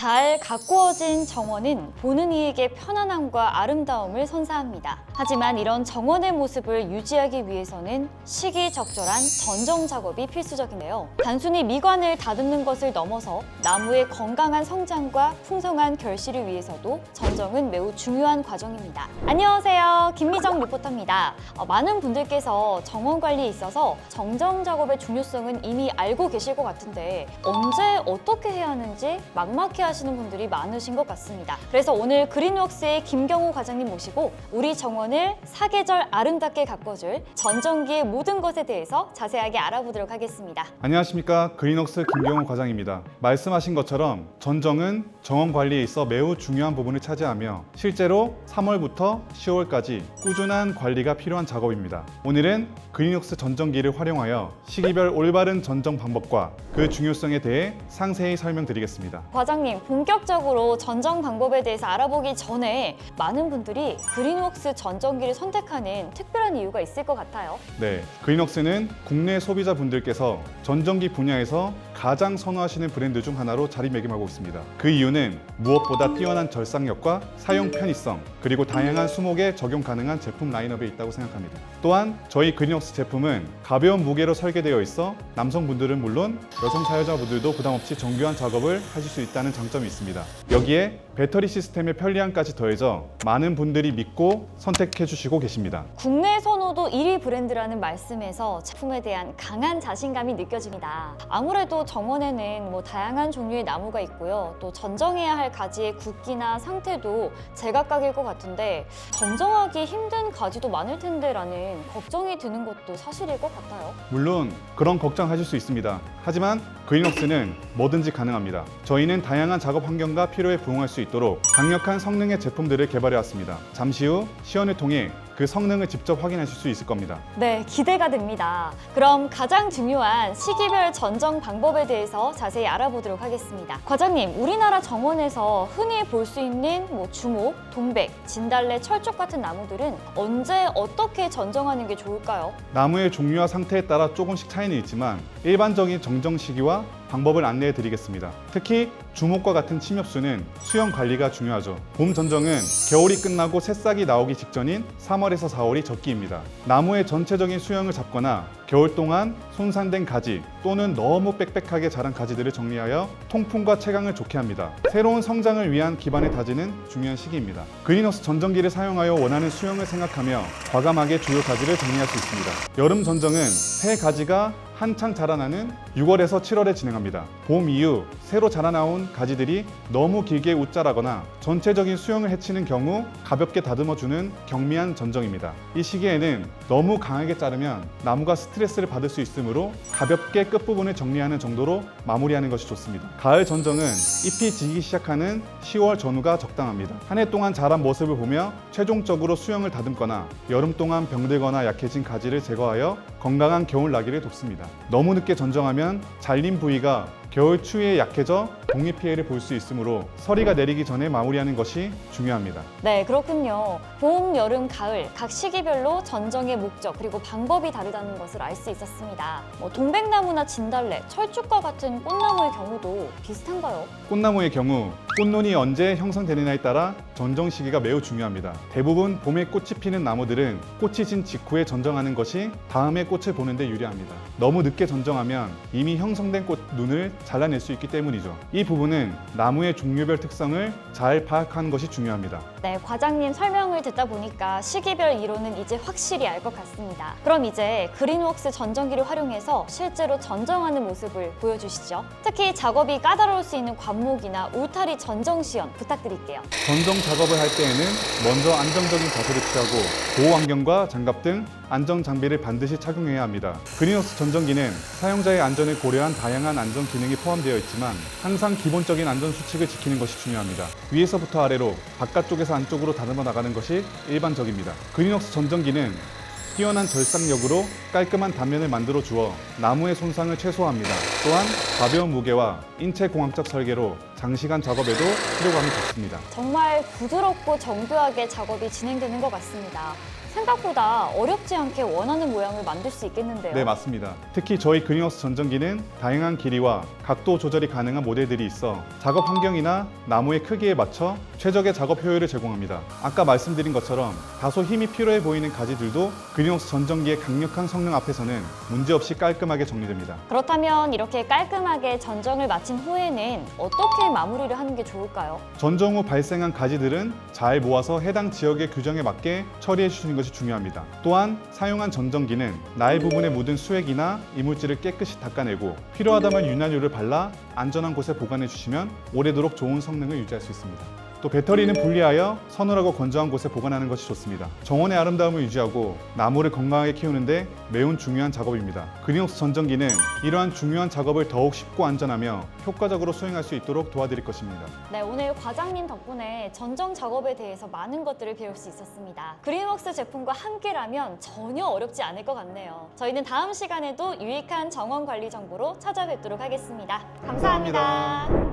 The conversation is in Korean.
잘 가꾸어진 정원은 보는 이에게 편안함과 아름다움을 선사합니다. 하지만 이런 정원의 모습을 유지하기 위해서는 시기적절한 전정 작업이 필수적인데요. 단순히 미관을 다듬는 것을 넘어서 나무의 건강한 성장과 풍성한 결실을 위해서도 전정은 매우 중요한 과정입니다. 안녕하세요, 김미정 리포터입니다. 많은 분들께서 정원 관리에 있어서 정정 작업의 중요성은 이미 알고 계실 것 같은데 언제 어떻게 해야 하는지 막막해 하시는 분들이 많으신 것 같습니다. 그래서 오늘 그린웍스의 김경호 과장님 모시고 우리 정원을 사계절 아름답게 가꿔줄 전정기의 모든 것에 대해서 자세하게 알아보도록 하겠습니다. 안녕하십니까, 그린웍스 김경호 과장입니다. 말씀하신 것처럼 전정은 정원 관리에 있어 매우 중요한 부분을 차지하며 실제로 3월부터 10월까지 꾸준한 관리가 필요한 작업입니다. 오늘은 그린웍스 전정기를 활용하여 시기별 올바른 전정 방법과 그 중요성에 대해 상세히 설명드리겠습니다. 과장님, 본격적으로 전정 방법에 대해서 알아보기 전에 많은 분들이 그린웍스 전정기를 선택하는 특별한 이유가 있을 것 같아요. 네, 그린웍스는 국내 소비자분들께서 전정기 분야에서 가장 선호하시는 브랜드 중 하나로 자리매김하고 있습니다. 그 이유는 무엇보다 뛰어난 절삭력과 사용 편의성, 그리고 다양한 수목에 적용 가능한 제품 라인업에 있다고 생각합니다. 또한 저희 그린웍스 제품은 가벼운 무게로 설계되어 있어 남성분들은 물론 여성 사용자분들도 부담없이 정교한 작업을 하실 수 있다는 장점이 있습니다. 여기에 배터리 시스템의 편리함까지 더해져 많은 분들이 믿고 선택해 주시고 계십니다. 국내 선호도 1위 브랜드라는 말씀에서 제품에 대한 강한 자신감이 느껴집니다. 아무래도 정원에는 다양한 종류의 나무가 있고요. 또 전정해야 할 가지의 굵기나 상태도 제각각일 것 같은데 전정하기 힘든 가지도 많을 텐데 라는 걱정이 드는 것도 사실일 것 같아요. 물론 그런 걱정하실 수 있습니다. 하지만 그린웍스는 뭐든지 가능합니다. 저희는 다양한 작업 환경과 필요에 부응할 수 있도록 강력한 성능의 제품들을 개발해 왔습니다. 잠시 후 시연을 통해 그 성능을 직접 확인하실 수 있을 겁니다. 네, 기대가 됩니다. 그럼 가장 중요한 시기별 전정 방법에 대해서 자세히 알아보도록 하겠습니다. 과장님, 우리나라 정원에서 흔히 볼 수 있는 주목, 동백, 진달래, 철쭉 같은 나무들은 언제 어떻게 전정하는 게 좋을까요? 나무의 종류와 상태에 따라 조금씩 차이는 있지만 일반적인 정정 시기와 방법을 안내해 드리겠습니다. 특히 주목과 같은 침엽수는 수영 관리가 중요하죠. 봄 전정은 겨울이 끝나고 새싹이 나오기 직전인 3월에서 4월이 적기입니다. 나무의 전체적인 수영을 잡거나 겨울 동안 손상된 가지 또는 너무 빽빽하게 자란 가지들을 정리하여 통풍과 채광을 좋게 합니다. 새로운 성장을 위한 기반을 다지는 중요한 시기입니다. 그린웍스 전정기를 사용하여 원하는 수영을 생각하며 과감하게 주요 가지를 정리할 수 있습니다. 여름 전정은 새 가지가 한창 자라나는 6월에서 7월에 진행합니다. 봄 이후 새로 자라나온 가지들이 너무 길게 웃자라거나 전체적인 수영을 해치는 경우 가볍게 다듬어주는 경미한 전정입니다. 이 시기에는 너무 강하게 자르면 나무가 스트레스를 받을 수 있으므로 가볍게 끝부분을 정리하는 정도로 마무리하는 것이 좋습니다. 가을 전정은 잎이 지기 시작하는 10월 전후가 적당합니다. 한 해 동안 자란 모습을 보며 최종적으로 수영을 다듬거나 여름 동안 병들거나 약해진 가지를 제거하여 건강한 겨울 나기를 돕습니다. 너무 늦게 전정하면 잘린 부위가 겨울 추위에 약해져 독립 피해를 볼 수 있으므로 서리가 내리기 전에 마무리하는 것이 중요합니다. 네, 그렇군요. 봄, 여름, 가을 각 시기별로 전정의 목적 그리고 방법이 다르다는 것을 알 수 있었습니다. 동백나무나 진달래, 철쭉과 같은 꽃나무의 경우도 비슷한가요? 꽃나무의 경우 꽃눈이 언제 형성되느냐에 따라 전정 시기가 매우 중요합니다. 대부분 봄에 꽃이 피는 나무들은 꽃이 진 직후에 전정하는 것이 다음에 꽃을 보는 데 유리합니다. 너무 늦게 전정하면 이미 형성된 꽃눈을 잘라낼 수 있기 때문이죠. 이 부분은 나무의 종류별 특성을 잘 파악하는 것이 중요합니다. 네, 과장님 설명을 듣다 보니까 시기별 이론은 이제 확실히 알 것 같습니다. 그럼 이제 그린웍스 전정기를 활용해서 실제로 전정하는 모습을 보여주시죠. 특히 작업이 까다로울 수 있는 관목이나 울타리 전정 시연 부탁드릴게요. 전정 작업을 할 때에는 먼저 안정적인 자세를 취하고 보호 안경과 장갑 등 안전 장비를 반드시 착용해야 합니다. 그린웍스 전정기는 사용자의 안전을 고려한 다양한 안전 기능이 포함되어 있지만 항상 기본적인 안전 수칙을 지키는 것이 중요합니다. 위에서부터 아래로, 바깥쪽에서 안쪽으로 다듬어 나가는 것이 일반적입니다. 그린웍스 전정기는 뛰어난 절삭력으로 깔끔한 단면을 만들어 주어 나무의 손상을 최소화합니다. 또한 가벼운 무게와 인체공학적 설계로 장시간 작업에도 피로감이 적습니다. 정말 부드럽고 정교하게 작업이 진행되는 것 같습니다. 생각보다 어렵지 않게 원하는 모양을 만들 수 있겠는데요. 네, 맞습니다. 특히 저희 그린웍스 전정기는 다양한 길이와 각도 조절이 가능한 모델들이 있어 작업 환경이나 나무의 크기에 맞춰 최적의 작업 효율을 제공합니다. 아까 말씀드린 것처럼 다소 힘이 필요해 보이는 가지들도 그린웍스 전정기의 강력한 성능 앞에서는 문제없이 깔끔하게 정리됩니다. 그렇다면 이렇게 깔끔하게 전정을 마친 후에는 어떻게 마무리를 하는 게 좋을까요? 전정 후 발생한 가지들은 잘 모아서 해당 지역의 규정에 맞게 처리해 주시는 것이 중요합니다. 또한 사용한 전정기는 나일 부분에 묻은 수액이나 이물질을 깨끗이 닦아내고 필요하다면 윤활유를 발라 안전한 곳에 보관해 주시면 오래도록 좋은 성능을 유지할 수 있습니다. 또 배터리는 분리하여 서늘하고 건조한 곳에 보관하는 것이 좋습니다. 정원의 아름다움을 유지하고 나무를 건강하게 키우는데 매우 중요한 작업입니다. 그린웍스 전정기는 이러한 중요한 작업을 더욱 쉽고 안전하며 효과적으로 수행할 수 있도록 도와드릴 것입니다. 네, 오늘 과장님 덕분에 전정 작업에 대해서 많은 것들을 배울 수 있었습니다. 그린웍스 제품과 함께라면 전혀 어렵지 않을 것 같네요. 저희는 다음 시간에도 유익한 정원 관리 정보로 찾아뵙도록 하겠습니다. 감사합니다.